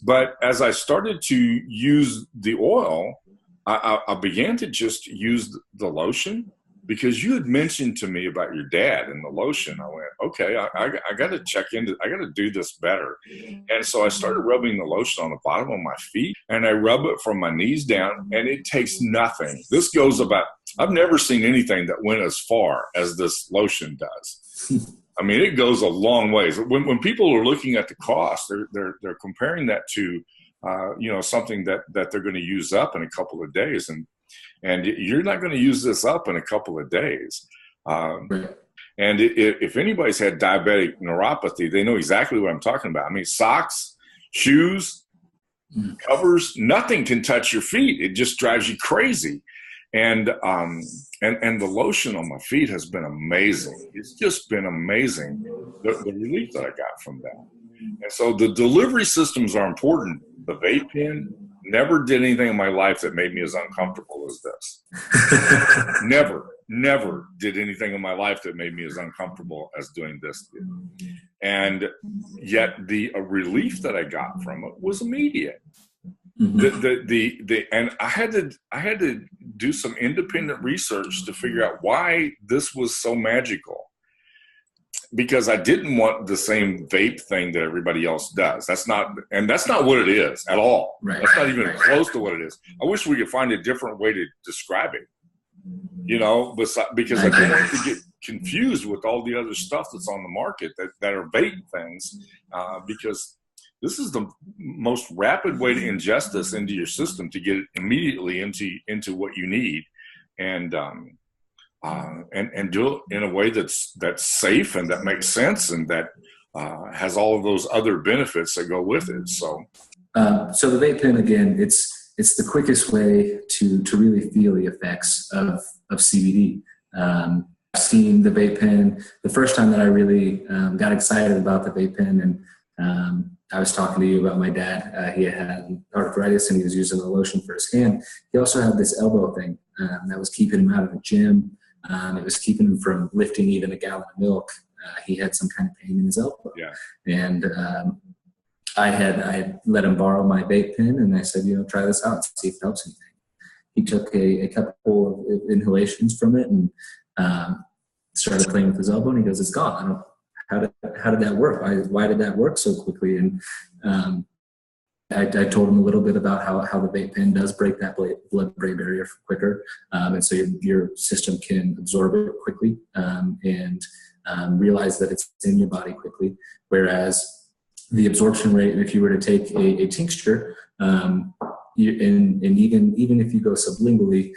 But as I started to use the oil, I began to just use the lotion, because you had mentioned to me about your dad and the lotion. I went, okay, I got to check into, I got to do this better. And so I started rubbing the lotion on the bottom of my feet, and I rub it from my knees down, and it takes nothing. This goes about, I've never seen anything that went as far as this lotion does. I mean, it goes a long ways. When people are looking at the cost, they're comparing that to, something that they're going to use up in a couple of days. And you're not going to use this up in a couple of days. And if anybody's had diabetic neuropathy, they know exactly what I'm talking about. I mean, socks, shoes, covers, nothing can touch your feet. It just drives you crazy. And the lotion on my feet has been amazing. It's just been amazing, the relief that I got from that. And so the delivery systems are important. The vape pen never did anything in my life that made me as uncomfortable as this. Never did anything in my life that made me as uncomfortable as doing this did. And yet the relief that I got from it was immediate. And I had to do some independent research to figure out why this was so magical. Because I didn't want the same vape thing that everybody else does. That's not what it is at all. Right. That's not even close to what it is. I wish we could find a different way to describe it, because I don't want to get confused with all the other stuff that's on the market that are vape things, because this is the most rapid way to ingest this into your system, to get it immediately into what you need. And do it in a way that's safe and that makes sense, and that has all of those other benefits that go with it. So the vape pen, again, it's the quickest way to really feel the effects of CBD. I've seen the vape pen the first time that I really got excited about the vape pen, and I was talking to you about my dad. He had arthritis and he was using the lotion for his hand. He also had this elbow thing that was keeping him out of the gym. It was keeping him from lifting even a gallon of milk. He had some kind of pain in his elbow. Yeah. And I had let him borrow my vape pen, and I said, try this out and see if it helps anything. He took a couple of inhalations from it and started playing with his elbow, and he goes, it's gone. How did that work? Why did that work so quickly? And I told him a little bit about how the vape pen does break that blood-brain barrier quicker, and so your system can absorb it quickly and realize that it's in your body quickly. Whereas the absorption rate, if you were to take a tincture, and even if you go sublingually,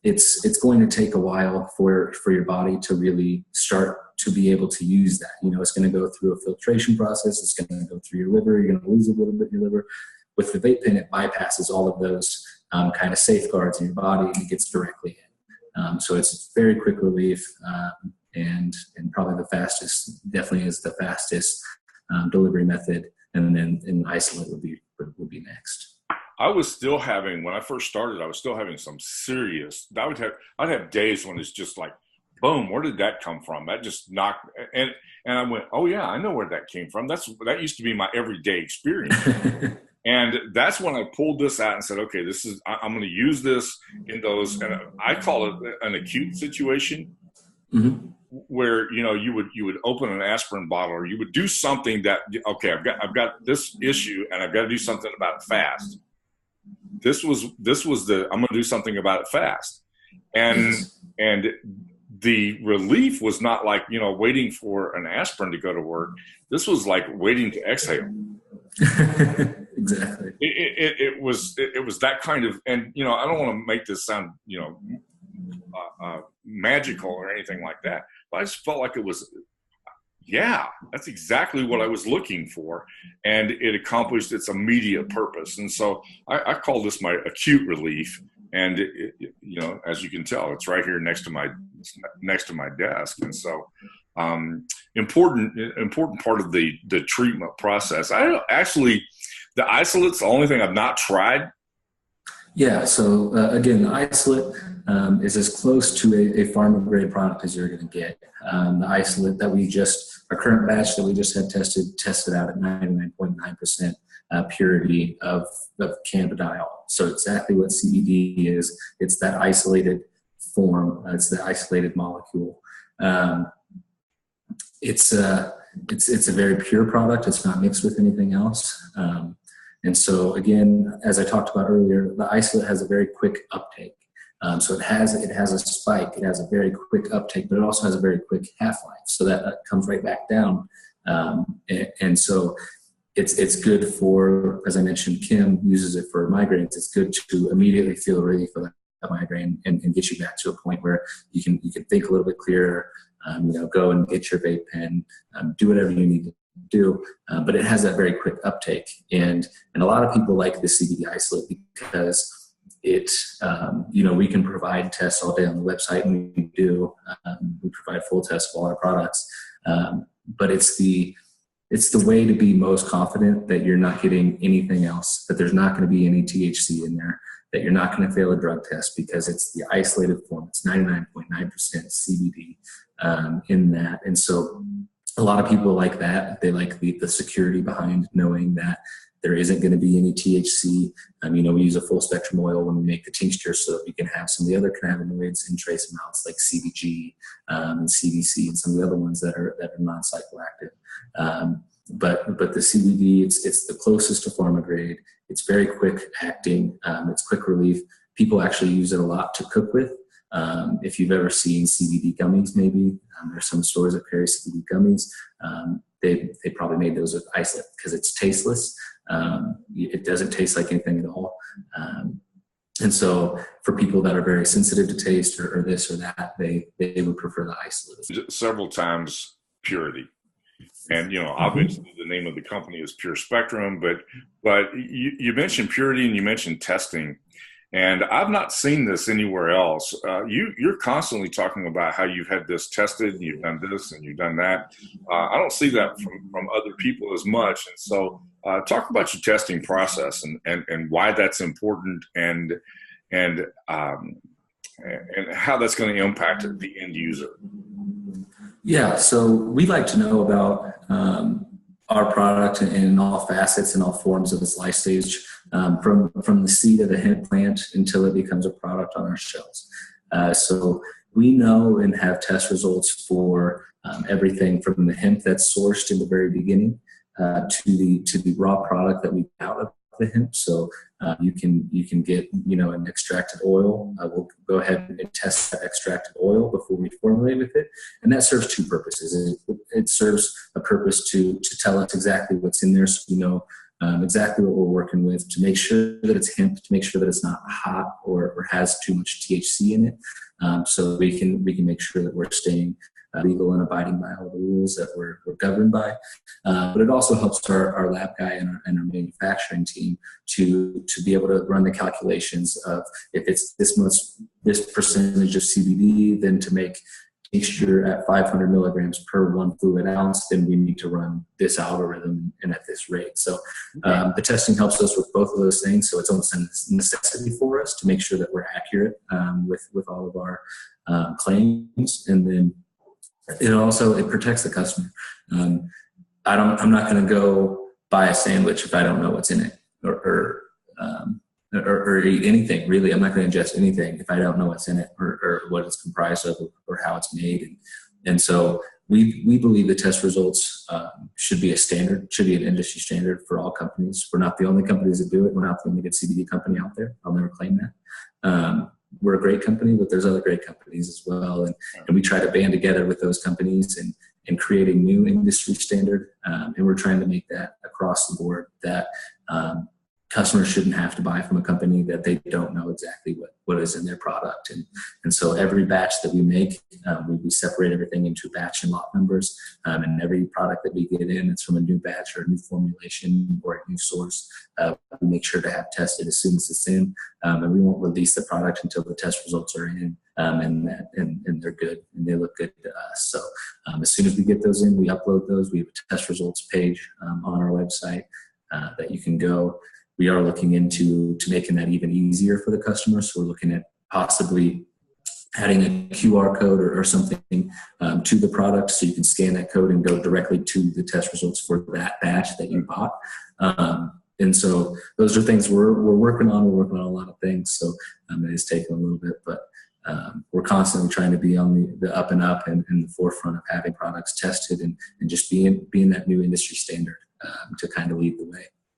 it's going to take a while for your body to really start to be able to use that. It's going to go through a filtration process. It's going to go through your liver. You're going to lose a little bit in your liver. With the vape pen, it bypasses all of those kind of safeguards in your body, and it gets directly in. So it's very quick relief, and probably definitely is the fastest delivery method. And then an isolate would be next. I was still having, when I first started, I was still having some serious, I'd have days when it's just like, boom, where did that come from? That just knocked, and I went, oh yeah, I know where that came from. That used to be my everyday experience. And that's when I pulled this out and said, okay, I'm going to use this in those, and I call it an acute situation, where, you would open an aspirin bottle, or you would do something that, okay, I've got this issue and I've got to do something about it fast. This was I'm going to do something about it fast. And the relief was not like, waiting for an aspirin to go to work. This was like waiting to exhale. Exactly. It was that kind of, and, I don't want to make this sound, magical or anything like that, but I just felt like it was, yeah, that's exactly what I was looking for. And it accomplished its immediate purpose. And so I call this my acute relief. And as you can tell, it's right here next to my desk. And so, important part of the treatment process. The isolate's the only thing I've not tried. Yeah. So again, the isolate is as close to a pharma grade product as you're going to get. The isolate that our current batch that we just had tested out at 99.9%. purity of cannabidiol. So exactly what CBD is, it's that isolated form, it's the isolated molecule. It's a very pure product. It's not mixed with anything else. And so again, as I talked about earlier, the isolate has a very quick uptake. So it has a spike. It has a very quick uptake, but it also has a very quick half-life. So that comes right back down. And so it's good for, as I mentioned, Kim uses it for migraines. It's good to immediately feel relief of that migraine and get you back to a point where you can think a little bit clearer. Go and get your vape pen, do whatever you need to do. But it has that very quick uptake. And a lot of people like the CBD isolate because it, we can provide tests all day on the website, and we do. We provide full tests of all our products. But it's the way to be most confident that you're not getting anything else, that there's not going to be any THC in there, that you're not going to fail a drug test, because it's the isolated form. It's 99.9% CBD in that. And so a lot of people like that. They like the security behind knowing that there isn't going to be any THC. We use a full spectrum oil when we make the tincture so that we can have some of the other cannabinoids in trace amounts like CBG and CBC and some of the other ones that are non-psychoactive. But the CBD, it's the closest to pharma grade. It's very quick acting. It's quick relief. People actually use it a lot to cook with. If you've ever seen CBD gummies, maybe there's some stores that carry CBD gummies. They probably made those with isolate because it's tasteless. It doesn't taste like anything at all. And so for people that are very sensitive to taste or this or that, they would prefer the isolate. Several times purity. And, obviously the name of the company is Pure Spectrum, but you mentioned purity and you mentioned testing. And I've not seen this anywhere else. You're constantly talking about how you've had this tested, and you've done this and you've done that. I don't see that from other people as much. And so talk about your testing process and why that's important and how that's going to impact the end user. Yeah, so we like to know about our product in all facets and all forms of its life stage, from the seed of the hemp plant until it becomes a product on our shelves. So we know and have test results for everything from the hemp that's sourced in the very beginning to the raw product that we get out of the hemp. So you can get an extracted oil. We'll go ahead and test that extracted oil before we formulate with it, and that serves two purposes. It serves a purpose to tell us exactly what's in there, so we know exactly what we're working with, to make sure that it's hemp, to make sure that it's not hot or has too much THC in it, so we can make sure that we're staying legal and abiding by all the rules that we're governed by. But it also helps our lab guy and our manufacturing team to be able to run the calculations of if it's this percentage of CBD, then to make tincture at 500 milligrams per 1 fluid ounce, then we need to run this algorithm and at this rate. So the testing helps us with both of those things. So it's almost a necessity for us to make sure that we're accurate with all of our claims. And then it protects the customer. I'm not going to go buy a sandwich if I don't know what's in it, or eat anything really. I'm not going to ingest anything if I don't know what's in it or what it's comprised of or how it's made. And so we believe the test results should be an industry standard for all companies. We're not the only companies that do it. We're not the only good CBD company out there. I'll never claim that. We're a great company, but there's other great companies as well. And we try to band together with those companies and create a new industry standard. And we're trying to make that across the board, that customers shouldn't have to buy from a company that they don't know exactly what is in their product. And so every batch that we make, we separate everything into batch and lot numbers. And every product that we get in, it's from a new batch or a new formulation or a new source. We make sure to have tested as soon as it's in. And we won't release the product until the test results are in, and they're good and they look good to us. So as soon as we get those in, we upload those. We have a test results page on our website that you can go. We are looking into making that even easier for the customer. So we're looking at possibly adding a QR code or something to the product, so you can scan that code and go directly to the test results for that batch that you bought. And so those are things we're working on. We're working on a lot of things. So it is taking a little bit, but we're constantly trying to be on the up and up and in the forefront of having products tested and just being that new industry standard to kind of lead the way.